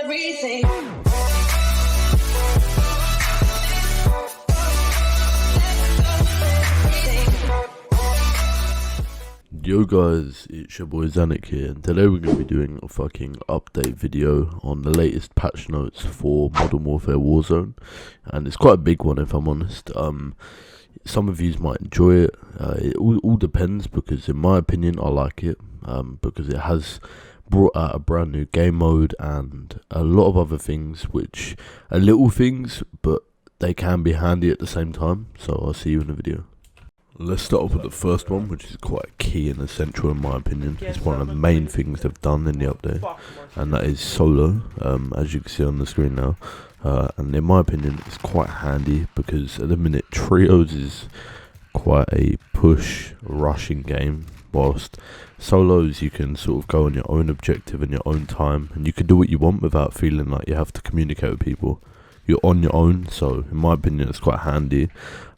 everything. Yo guys, it's your boy Zanik here, and today we're going to be doing a fucking update video on the latest patch notes for Modern Warfare Warzone, and it's quite a big one if I'm honest. Some of you might enjoy it. It all depends, because in my opinion I like it, because it has brought out a brand new game mode and a lot of other things which are little things, but they can be handy at the same time. So I'll see you in the video. Let's start off with the first one, which is quite key and essential in my opinion. It's one of the main things they've done in the update, and that is solo, as you can see on the screen now. And in my opinion, it's quite handy, because at the minute trios is quite a push rushing game, whilst solos you can sort of go on your own objective in your own time, and you can do what you want without feeling like you have to communicate with people. You're on your own, so in my opinion it's quite handy,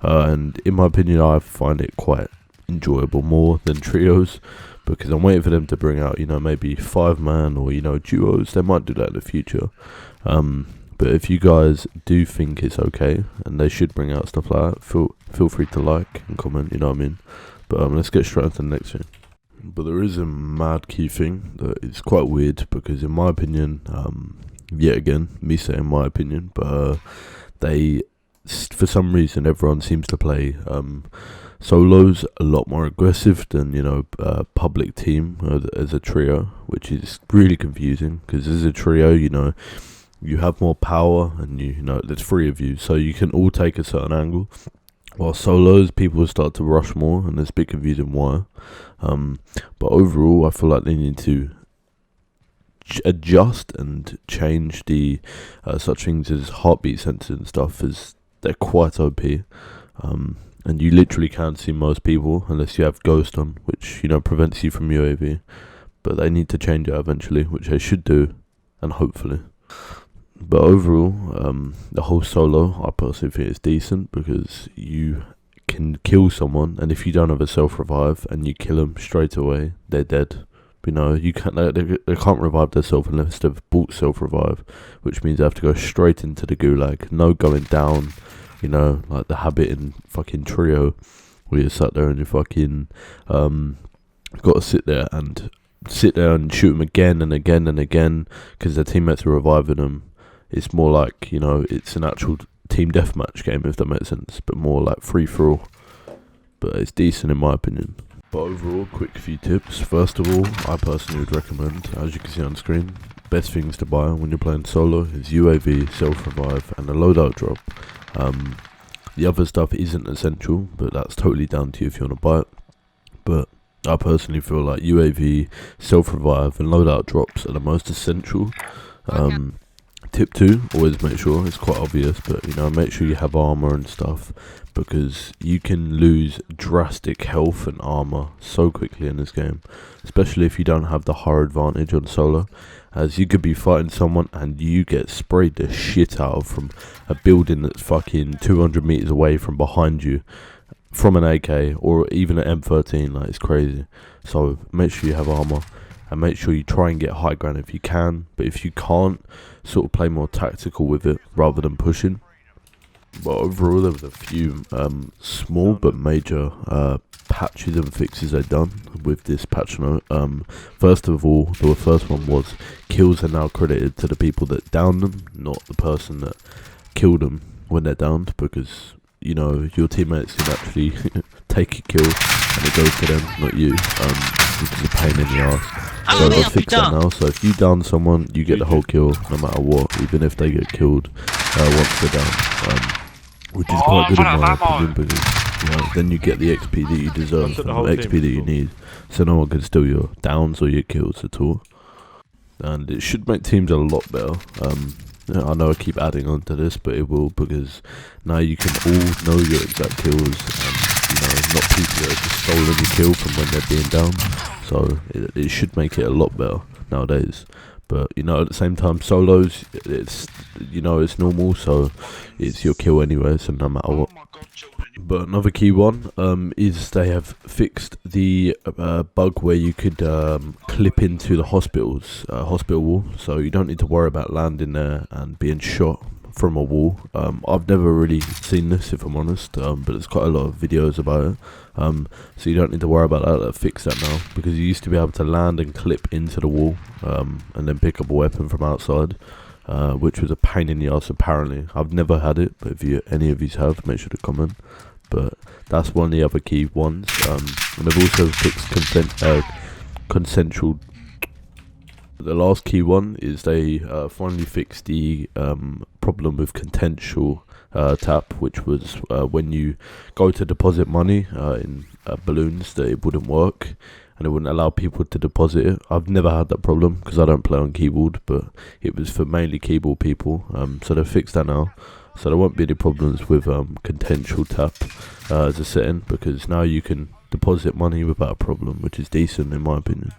and in my opinion I find it quite enjoyable more than trios, because I'm waiting for them to bring out, maybe 5-man or duos. They might do that in the future, but if you guys do think it's okay and they should bring out stuff like that, feel free to like and comment, you know what I mean. But let's get straight into the next thing. But there is a mad key thing that is quite weird, because in my opinion, yet again, me saying my opinion, but for some reason everyone seems to play solos a lot more aggressive than public team as a trio, which is really confusing, because as a trio, you have more power, and there's 3 of you, so you can all take a certain angle, while solos people start to rush more, and it's a bit confusing why. But overall I feel like they need to adjust and change the such things as heartbeat sensors and stuff, as they're quite OP, and you literally can't see most people unless you have ghost on, which prevents you from UAV. But they need to change it eventually, which they should do, and hopefully. But overall, the whole solo I personally think is decent, because you can kill someone, and if you don't have a self revive and you kill them straight away, they're dead. You can't. They can't revive themselves unless they've bought self-revive, which means they have to go straight into the gulag. No going down, like the habit in fucking trio, where you sat there and you fucking got to sit there and shoot them again and again and again, because their teammates are reviving them. It's more like it's an actual team deathmatch game, if that makes sense, but more like free for all. But it's decent in my opinion. But overall, quick few tips. First of all, I personally would recommend, as you can see on screen, best things to buy when you're playing solo is UAV, self-revive, and a loadout drop. The other stuff isn't essential, but that's totally down to you if you want to buy it. But I personally feel like UAV, self-revive, and loadout drops are the most essential. Tip 2, always make sure, it's quite obvious, but make sure you have armor and stuff, because you can lose drastic health and armor so quickly in this game, especially if you don't have the higher advantage on solo, as you could be fighting someone and you get sprayed the shit out of from a building that's fucking 200 meters away from behind you, from an AK or even an M13. Like, it's crazy. So make sure you have armor, and make sure you try and get high ground if you can, but if you can't, sort of play more tactical with it rather than pushing. But overall, there was a few small but major patches and fixes they've done with this patch note. First of all, the first one was kills are now credited to the people that downed them, not the person that killed them when they're downed, because your teammates can actually take a kill and it goes to them, not you, which is a pain in the ass. So they'll fix that now, so if you down someone, you get the whole kill no matter what, even if they get killed once they're down, which is quite good in my opinion, because then you get the XP that you deserve and the XP that you need, so no one can steal your downs or your kills at all, and it should make teams a lot better. I know I keep adding on to this, but it will, because now you can all know your exact kills, and not people that have just stolen your kill from when they're being down. So it should make it a lot better nowadays. But at the same time, solos, it's it's normal, so it's your kill anyway, so no matter what. But another key one is they have fixed the bug where you could clip into the hospital wall, so you don't need to worry about landing there and being shot from a wall. I've never really seen this, if I'm honest, but there's quite a lot of videos about it. So you don't need to worry about that. They've fixed that now, because you used to be able to land and clip into the wall and then pick up a weapon from outside. Which was a pain in the ass apparently. I've never had it, but if any of you have, make sure to comment. But that's one of the other key ones. And they've also fixed consensual. The last key one is they finally fixed the problem with consensual tap, which was when you go to deposit money in balloons, that it wouldn't work and it wouldn't allow people to deposit it. I've never had that problem because I don't play on keyboard, but it was for mainly keyboard people. So they've fixed that now, so there won't be any problems with consensual tap as a setting, because now you can deposit money without a problem, which is decent in my opinion.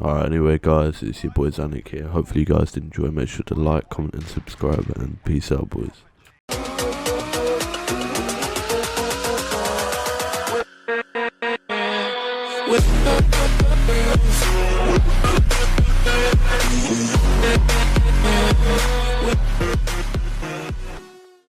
Alright, anyway guys, it's your boy Zanik here. Hopefully you guys did enjoy. Make sure to like, comment and subscribe, and peace out boys. With